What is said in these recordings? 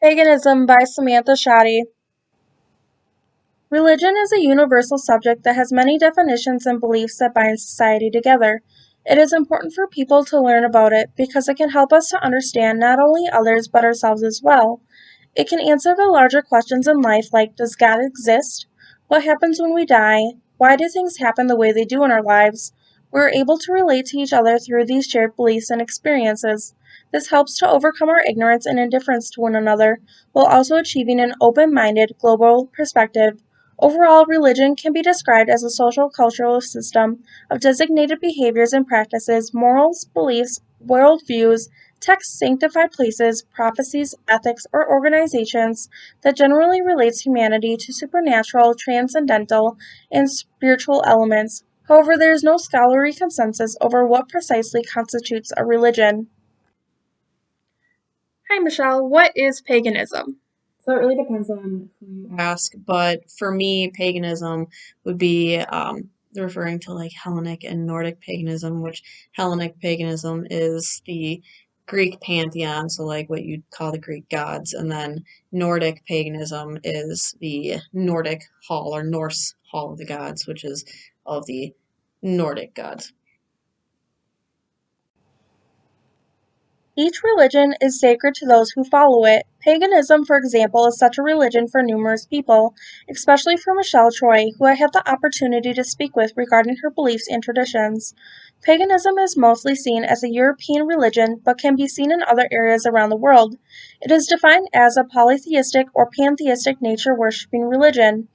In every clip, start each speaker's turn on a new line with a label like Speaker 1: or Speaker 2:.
Speaker 1: Paganism by Samantha Shaddy. Religion is a universal subject that has many definitions and beliefs that bind society together. It is important for people to learn about it because it can help us to understand not only others but ourselves as well. It can answer the larger questions in life like, does God exist? What happens when we die? Why do things happen the way they do in our lives? We're able to relate to each other through these shared beliefs and experiences. This helps to overcome our ignorance and indifference to one another, while also achieving an open-minded, global perspective. Overall, religion can be described as a social cultural system of designated behaviors and practices, morals, beliefs, worldviews, texts, sanctified places, prophecies, ethics, or organizations that generally relates humanity to supernatural, transcendental, and spiritual elements. However, there is no scholarly consensus over what precisely constitutes a religion. Hi, Michelle. What is paganism?
Speaker 2: So it really depends on who you ask, but for me, paganism would be referring to like Hellenic and Nordic paganism, which Hellenic paganism is the Greek pantheon, so like what you'd call the Greek gods, and then Nordic paganism is the Nordic hall or Norse hall of the gods, which is all of the Nordic gods.
Speaker 1: Each religion is sacred to those who follow it. Paganism, for example, is such a religion for numerous people, especially for Michelle Troy, who I had the opportunity to speak with regarding her beliefs and traditions. Paganism is mostly seen as a European religion, but can be seen in other areas around the world. It is defined as a polytheistic or pantheistic nature worshipping religion.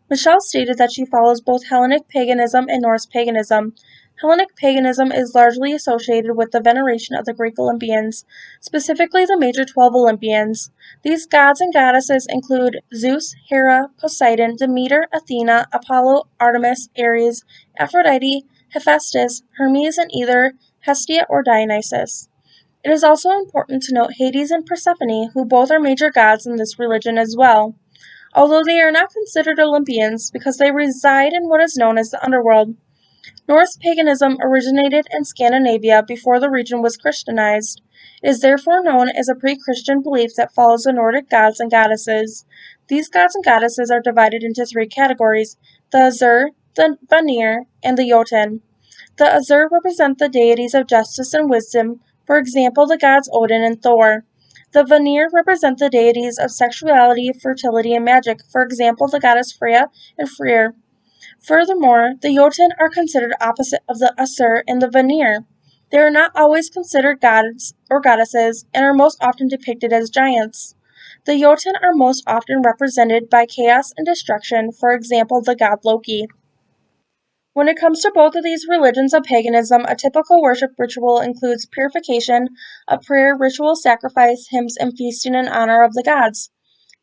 Speaker 1: Michelle stated that she follows both Hellenic paganism and Norse paganism. Hellenic paganism is largely associated with the veneration of the Greek Olympians, specifically the major 12 Olympians. These gods and goddesses include Zeus, Hera, Poseidon, Demeter, Athena, Apollo, Artemis, Ares, Aphrodite, Hephaestus, Hermes, and either Hestia or Dionysus. It is also important to note Hades and Persephone, who both are major gods in this religion as well, although they are not considered Olympians because they reside in what is known as the underworld. Norse paganism originated in Scandinavia before the region was Christianized. It is therefore known as a pre-Christian belief that follows the Nordic gods and goddesses. These gods and goddesses are divided into three categories: the Azur, the Vanir, and the Jotun. The Azur represent the deities of justice and wisdom, for example the gods Odin and Thor. The Vanir represent the deities of sexuality, fertility, and magic, for example the goddess Freya and Freyr. Furthermore, the Jotun are considered opposite of the Asur and the Vanir. They are not always considered gods or goddesses and are most often depicted as giants. The Jotun are most often represented by chaos and destruction, for example the god Loki. When it comes to both of these religions of paganism, a typical worship ritual includes purification, a prayer, ritual sacrifice, hymns, and feasting in honor of the gods.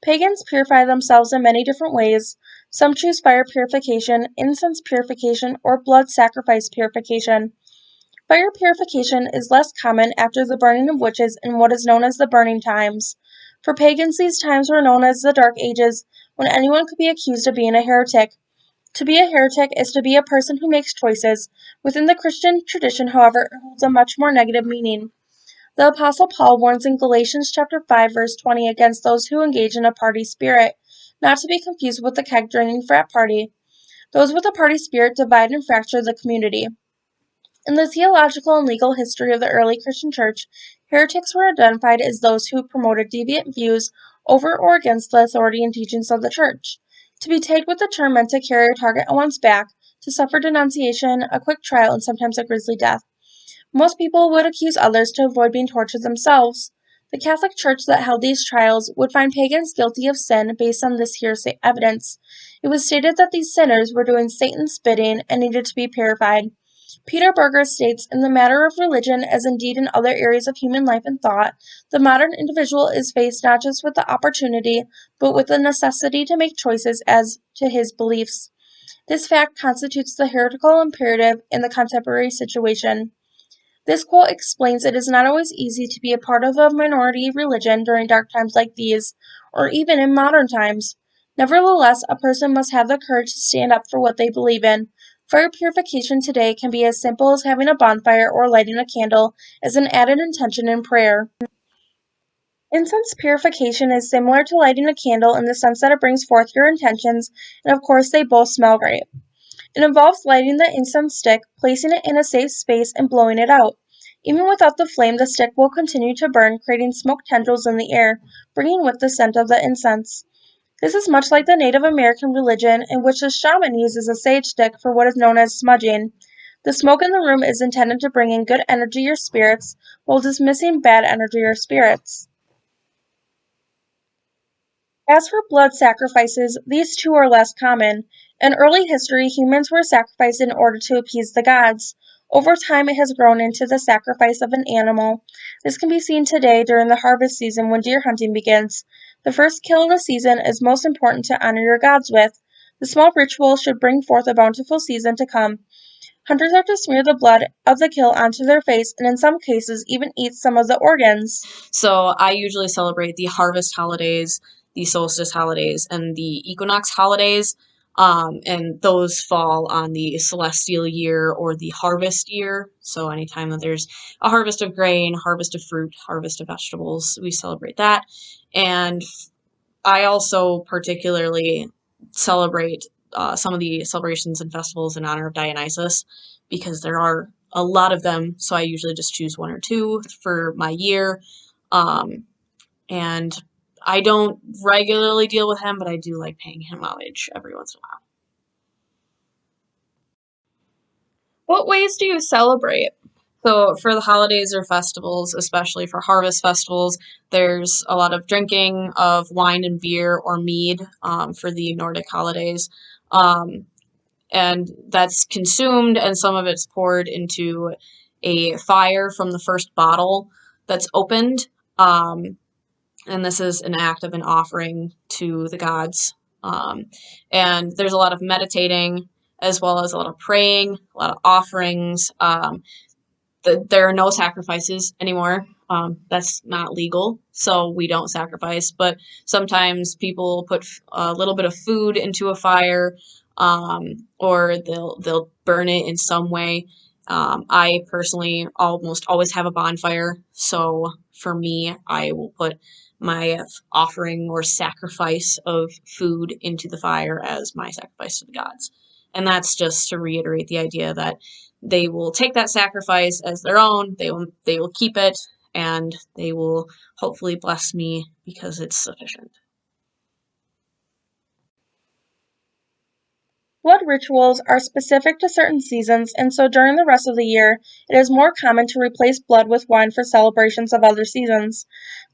Speaker 1: Pagans purify themselves in many different ways. Some choose fire purification, incense purification, or blood sacrifice purification. Fire purification is less common after the burning of witches in what is known as the burning times. For pagans, these times were known as the Dark Ages, when anyone could be accused of being a heretic. To be a heretic is to be a person who makes choices. Within the Christian tradition, however, it holds a much more negative meaning. The Apostle Paul warns in Galatians chapter 5 verse 20 against those who engage in a party spirit, not to be confused with the keg-drinking frat party. Those with a party spirit divide and fracture the community. In the theological and legal history of the early Christian church, heretics were identified as those who promoted deviant views over or against the authority and teachings of the church. To be tagged with the term meant to carry a target on one's back, to suffer denunciation, a quick trial, and sometimes a grisly death. Most people would accuse others to avoid being tortured themselves. The Catholic Church that held these trials would find pagans guilty of sin based on this hearsay evidence. It was stated that these sinners were doing Satan's bidding and needed to be purified. Peter Berger states, in the matter of religion, as indeed in other areas of human life and thought, the modern individual is faced not just with the opportunity, but with the necessity to make choices as to his beliefs. This fact constitutes the heretical imperative in the contemporary situation. This quote explains it is not always easy to be a part of a minority religion during dark times like these, or even in modern times. Nevertheless, a person must have the courage to stand up for what they believe in. Fire purification today can be as simple as having a bonfire or lighting a candle as an added intention in prayer. Incense purification is similar to lighting a candle in the sense that it brings forth your intentions, and of course, they both smell great. It involves lighting the incense stick, placing it in a safe space, and blowing it out. Even without the flame, the stick will continue to burn, creating smoke tendrils in the air, bringing with the scent of the incense. This is much like the Native American religion, in which the shaman uses a sage stick for what is known as smudging. The smoke in the room is intended to bring in good energy or spirits, while dismissing bad energy or spirits. As for blood sacrifices, these too are less common. In early history, humans were sacrificed in order to appease the gods. Over time, it has grown into the sacrifice of an animal. This can be seen today during the harvest season when deer hunting begins. The first kill of the season is most important to honor your gods with. The small ritual should bring forth a bountiful season to come. Hunters are to smear the blood of the kill onto their face and in some cases even eat some of the organs.
Speaker 2: So I usually celebrate the harvest holidays, the solstice holidays, and the equinox holidays. And those fall on the celestial year or the harvest year. So anytime that there's a harvest of grain, harvest of fruit, harvest of vegetables, we celebrate that. And I also particularly celebrate some of the celebrations and festivals in honor of Dionysus because there are a lot of them. So I usually just choose one or two for my year. Um, and I don't regularly deal with him, but I do like paying him homage every once in a while.
Speaker 1: What ways do you celebrate?
Speaker 2: So for the holidays or festivals, especially for harvest festivals, there's a lot of drinking of wine and beer or mead for the Nordic holidays. Um, and that's consumed, and some of it's poured into a fire from the first bottle that's opened. Um, and this is an act of an offering to the gods. Um, and there's a lot of meditating as well as a lot of praying, a lot of offerings. There are no sacrifices anymore. That's not legal, so we don't sacrifice. But sometimes people put a little bit of food into a fire, or they'll burn it in some way. I personally almost always have a bonfire, so for me, I will put my offering or sacrifice of food into the fire as my sacrifice to the gods. And that's just to reiterate the idea that they will take that sacrifice as their own. They will keep it, and they will hopefully bless me because it's sufficient.
Speaker 1: Blood rituals are specific to certain seasons, and so during the rest of the year, it is more common to replace blood with wine for celebrations of other seasons.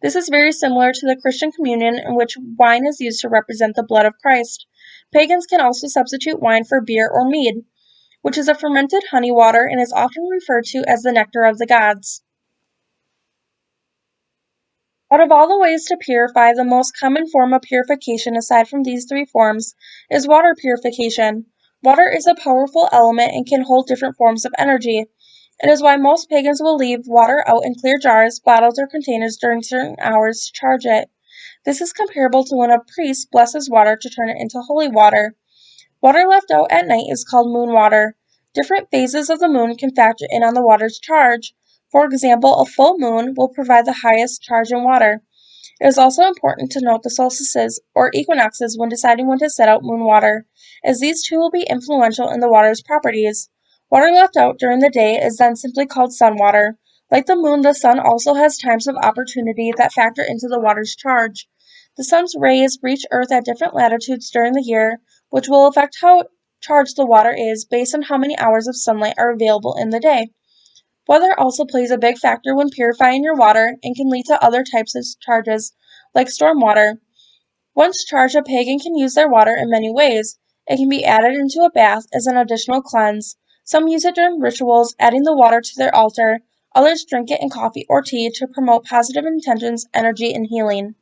Speaker 1: This is very similar to the Christian communion, in which wine is used to represent the blood of Christ. Pagans can also substitute wine for beer or mead, which is a fermented honey water and is often referred to as the nectar of the gods. Out of all the ways to purify, the most common form of purification aside from these three forms is water purification. Water is a powerful element and can hold different forms of energy. It is why most pagans will leave water out in clear jars, bottles, or containers during certain hours to charge it. This is comparable to when a priest blesses water to turn it into holy water. Water left out at night is called moon water. Different phases of the moon can factor in on the water's charge. For example, a full moon will provide the highest charge in water. It is also important to note the solstices or equinoxes when deciding when to set out moon water, as these too will be influential in the water's properties. Water left out during the day is then simply called sun water. Like the moon, the sun also has times of opportunity that factor into the water's charge. The sun's rays reach Earth at different latitudes during the year, which will affect how charged the water is based on how many hours of sunlight are available in the day. Weather also plays a big factor when purifying your water and can lead to other types of charges, like stormwater. Once charged, a pagan can use their water in many ways. It can be added into a bath as an additional cleanse. Some use it during rituals, adding the water to their altar. Others drink it in coffee or tea to promote positive intentions, energy, and healing.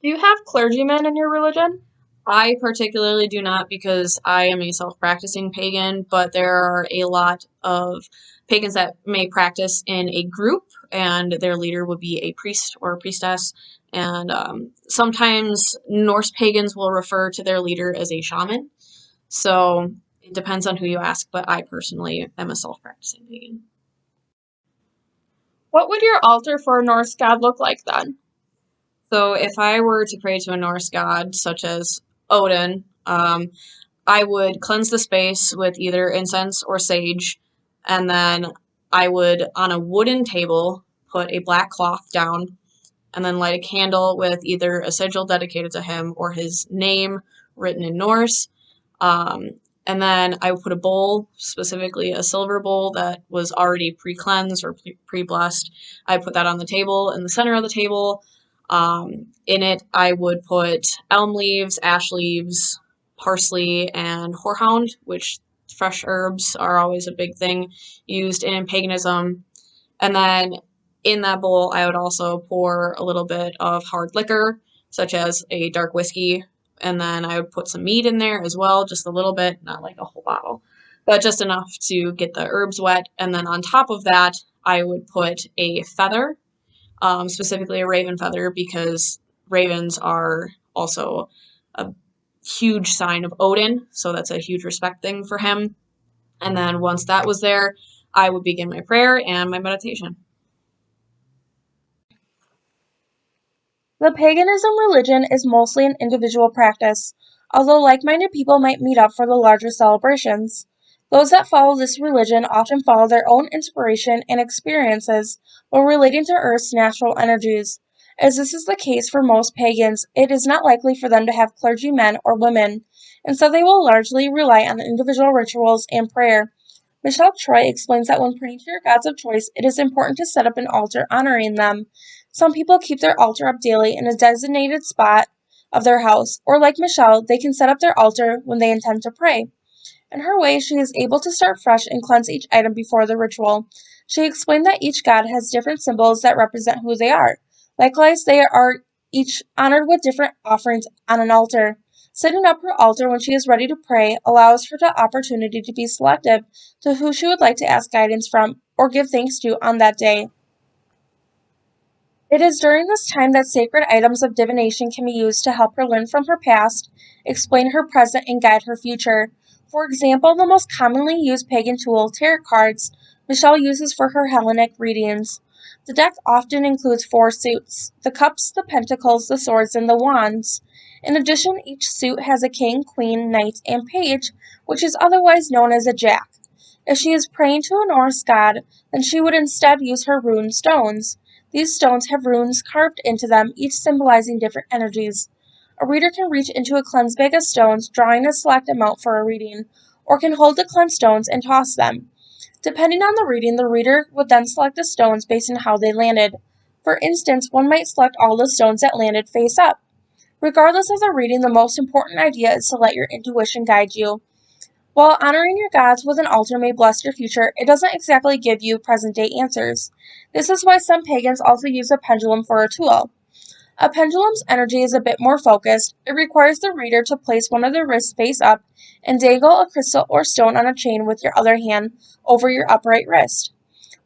Speaker 1: Do you have clergymen in your religion?
Speaker 2: I particularly do not because I am a self-practicing pagan, but there are a lot of pagans that may practice in a group, and their leader would be a priest or a priestess. And sometimes Norse pagans will refer to their leader as a shaman. So it depends on who you ask, but I personally am a self-practicing pagan.
Speaker 1: What would your altar for a Norse god look like then?
Speaker 2: So if I were to pray to a Norse god, such as Odin, I would cleanse the space with either incense or sage, and then I would, on a wooden table, put a black cloth down, and then light a candle with either a sigil dedicated to him or his name written in Norse. Um, and then I would put a bowl, specifically a silver bowl that was already pre-cleansed or pre-blessed. I put that on the table in the center of the table. In it, I would put elm leaves, ash leaves, parsley, and horehound, which fresh herbs are always a big thing used in paganism. And then in that bowl, I would also pour a little bit of hard liquor, such as a dark whiskey, and then I would put some mead in there as well, just a little bit, not like a whole bottle, but just enough to get the herbs wet. And then on top of that, I would put a feather, specifically a raven feather, because ravens are also a huge sign of Odin, so that's a huge respect thing for him. And then once that was there, I would begin my prayer and my meditation.
Speaker 1: The paganism religion is mostly an individual practice, although like-minded people might meet up for the larger celebrations. Those that follow this religion often follow their own inspiration and experiences while relating to Earth's natural energies. As this is the case for most pagans, it is not likely for them to have clergymen or women, and so they will largely rely on individual rituals and prayer. Michelle Troy explains that when praying to your gods of choice, it is important to set up an altar honoring them. Some people keep their altar up daily in a designated spot of their house, or like Michelle, they can set up their altar when they intend to pray. In her way, she is able to start fresh and cleanse each item before the ritual. She explained that each god has different symbols that represent who they are. Likewise, they are each honored with different offerings on an altar. Setting up her altar when she is ready to pray allows her the opportunity to be selective to who she would like to ask guidance from or give thanks to on that day. It is during this time that sacred items of divination can be used to help her learn from her past, explain her present, and guide her future. For example, the most commonly used pagan tool, tarot cards, Michelle uses for her Hellenic readings. The deck often includes four suits: the cups, the pentacles, the swords, and the wands. In addition, each suit has a king, queen, knight, and page, which is otherwise known as a jack. If she is praying to a Norse god, then she would instead use her rune stones. These stones have runes carved into them, each symbolizing different energies. A reader can reach into a cleanse bag of stones, drawing a select amount for a reading, or can hold the cleansed stones and toss them. Depending on the reading, the reader would then select the stones based on how they landed. For instance, one might select all the stones that landed face up. Regardless of the reading, the most important idea is to let your intuition guide you. While honoring your gods with an altar may bless your future, it doesn't exactly give you present day answers. This is why some pagans also use a pendulum for a tool. A pendulum's energy is a bit more focused. It requires the reader to place one of their wrists face up and dangle a crystal or stone on a chain with your other hand over your upright wrist.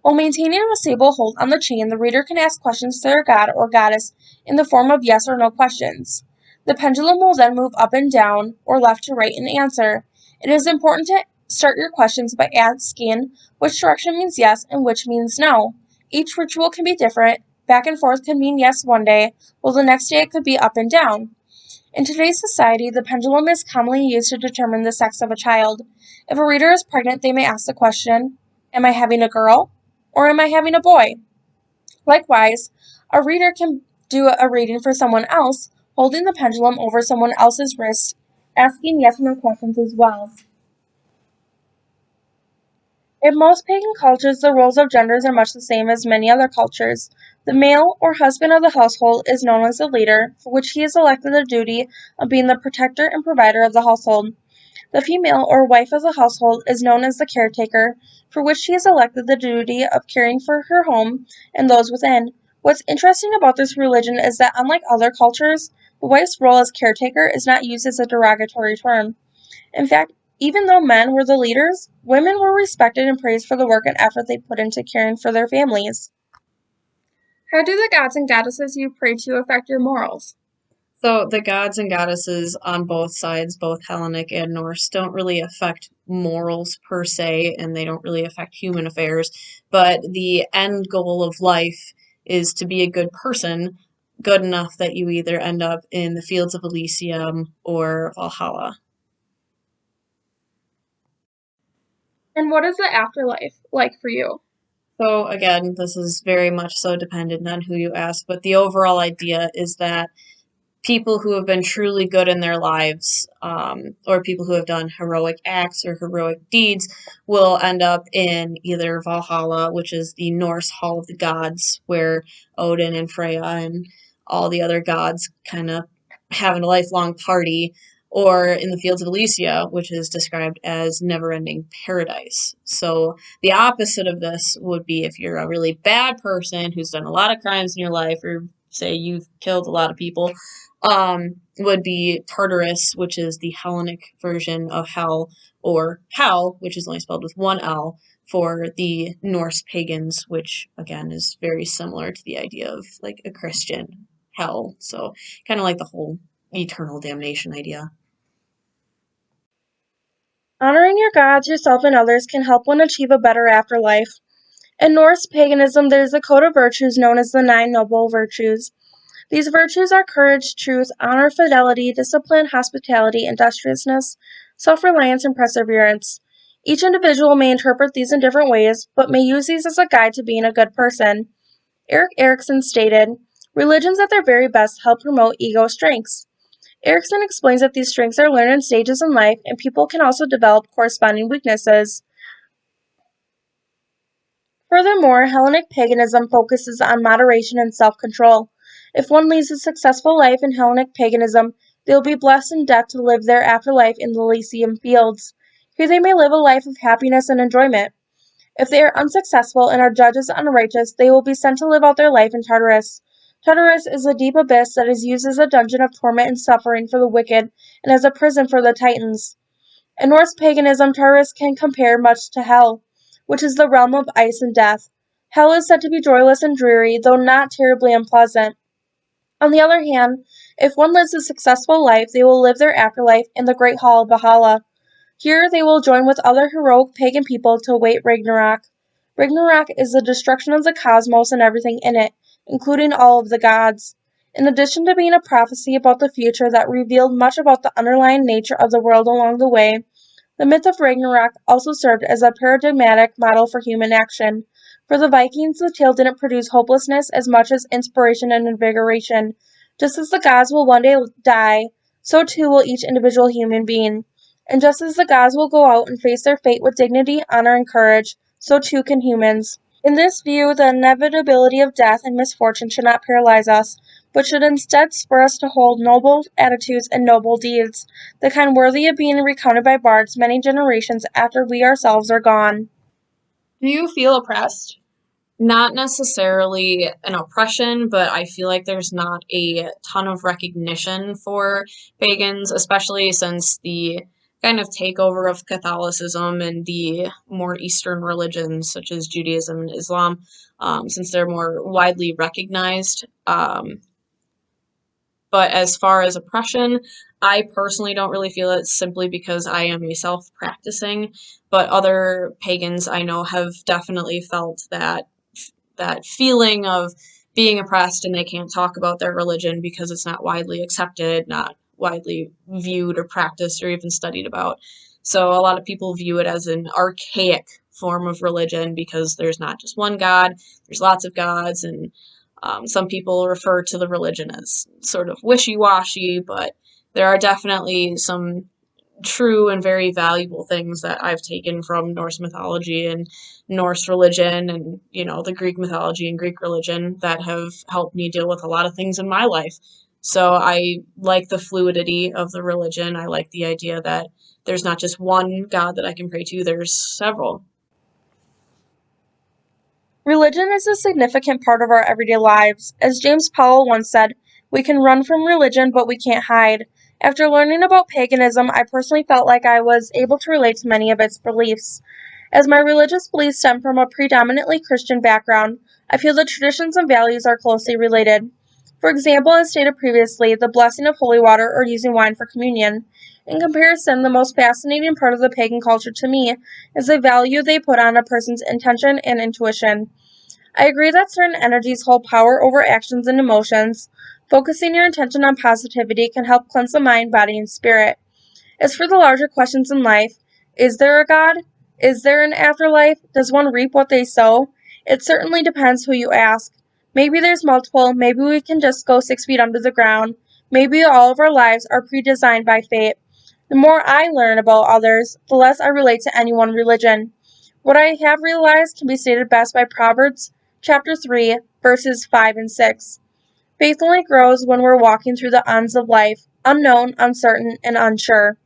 Speaker 1: While maintaining a stable hold on the chain, the reader can ask questions to their god or goddess in the form of yes or no questions. The pendulum will then move up and down or left to right in answer. It is important to start your questions by asking which direction means yes and which means no. Each ritual can be different. Back and forth can mean yes one day, while the next day it could be up and down. In today's society, the pendulum is commonly used to determine the sex of a child. If a reader is pregnant, they may ask the question, am I having a girl or am I having a boy? Likewise, a reader can do a reading for someone else, holding the pendulum over someone else's wrist, asking yes or no questions as well. In most pagan cultures, the roles of genders are much the same as many other cultures. The male, or husband of the household, is known as the leader, for which he is elected the duty of being the protector and provider of the household. The female, or wife of the household, is known as the caretaker, for which she is elected the duty of caring for her home and those within. What's interesting about this religion is that, unlike other cultures, the wife's role as caretaker is not used as a derogatory term. In fact, even though men were the leaders, women were respected and praised for the work and effort they put into caring for their families. How do the gods and goddesses you pray to affect your morals?
Speaker 2: So the gods and goddesses on both sides, both Hellenic and Norse, don't really affect morals per se, and they don't really affect human affairs. But the end goal of life is to be a good person, good enough that you either end up in the fields of Elysium or Valhalla.
Speaker 1: And what is the afterlife like for you?
Speaker 2: So again, this is very much so dependent on who you ask, but the overall idea is that people who have been truly good in their lives, or people who have done heroic acts or heroic deeds, will end up in either Valhalla, which is the Norse Hall of the Gods, where Odin and Freya and all the other gods kind of have a lifelong party, or in the Fields of Elysia, which is described as never ending paradise. So the opposite of this would be if you're a really bad person who's done a lot of crimes in your life, or say you've killed a lot of people, would be Tartarus, which is the Hellenic version of hell, or hell, which is only spelled with one L, for the Norse pagans, which again is very similar to the idea of like a Christian hell. So kind of like the whole eternal damnation idea.
Speaker 1: Honoring your gods, yourself, and others can help one achieve a better afterlife. In Norse paganism, there is a code of virtues known as the Nine Noble Virtues. These virtues are courage, truth, honor, fidelity, discipline, hospitality, industriousness, self-reliance, and perseverance. Each individual may interpret these in different ways, but may use these as a guide to being a good person. Erik Erikson stated, "Religions at their very best help promote ego strengths." Erikson explains that these strengths are learned in stages in life, and people can also develop corresponding weaknesses. Furthermore, Hellenic paganism focuses on moderation and self-control. If one leads a successful life in Hellenic paganism, they will be blessed in death to live their afterlife in the Elysium fields. Here they may live a life of happiness and enjoyment. If they are unsuccessful and are judged as unrighteous, they will be sent to live out their life in Tartarus. Tartarus is a deep abyss that is used as a dungeon of torment and suffering for the wicked and as a prison for the Titans. In Norse paganism, Tartarus can compare much to Hell, which is the realm of ice and death. Hell is said to be joyless and dreary, though not terribly unpleasant. On the other hand, if one lives a successful life, they will live their afterlife in the Great Hall of Valhalla. Here they will join with other heroic pagan people to await Ragnarok. Ragnarok is the destruction of the cosmos and everything in it, including all of the gods. In addition to being a prophecy about the future that revealed much about the underlying nature of the world along the way, the myth of Ragnarok also served as a paradigmatic model for human action. For the Vikings, the tale didn't produce hopelessness as much as inspiration and invigoration. Just as the gods will one day die, so too will each individual human being. And just as the gods will go out and face their fate with dignity, honor, and courage, so too can humans. In this view, the inevitability of death and misfortune should not paralyze us, but should instead spur us to hold noble attitudes and noble deeds, the kind worthy of being recounted by bards many generations after we ourselves are gone. Do you feel oppressed?
Speaker 2: Not necessarily an oppression, but I feel like there's not a ton of recognition for pagans, especially since the kind of takeover of Catholicism and the more Eastern religions such as Judaism and Islam, since they're more widely recognized. But as far as oppression, I personally don't really feel it simply because I am a self practicing, but other pagans I know have definitely felt that feeling of being oppressed and they can't talk about their religion because it's not widely accepted, not widely viewed or practiced or even studied about. So a lot of people view it as an archaic form of religion because there's not just one God, there's lots of gods, and some people refer to the religion as sort of wishy-washy, but there are definitely some true and very valuable things that I've taken from Norse mythology and Norse religion and, the Greek mythology and Greek religion that have helped me deal with a lot of things in my life. So I like the fluidity of the religion. I like the idea that there's not just one God that I can pray to, there's several.
Speaker 1: Religion is a significant part of our everyday lives. As James Powell once said, we can run from religion, but we can't hide. After learning about paganism, I personally felt like I was able to relate to many of its beliefs. As my religious beliefs stem from a predominantly Christian background, I feel the traditions and values are closely related. For example, as stated previously, the blessing of holy water or using wine for communion. In comparison, the most fascinating part of the pagan culture to me is the value they put on a person's intention and intuition. I agree that certain energies hold power over actions and emotions. Focusing your attention on positivity can help cleanse the mind, body, and spirit. As for the larger questions in life, is there a God? Is there an afterlife? Does one reap what they sow? It certainly depends who you ask. Maybe there's multiple, maybe we can just go 6 feet under the ground. Maybe all of our lives are predesigned by fate. The more I learn about others, the less I relate to any one religion. What I have realized can be stated best by Proverbs chapter 3, verses 5 and 6. Faith only grows when we're walking through the uns of life, unknown, uncertain, and unsure.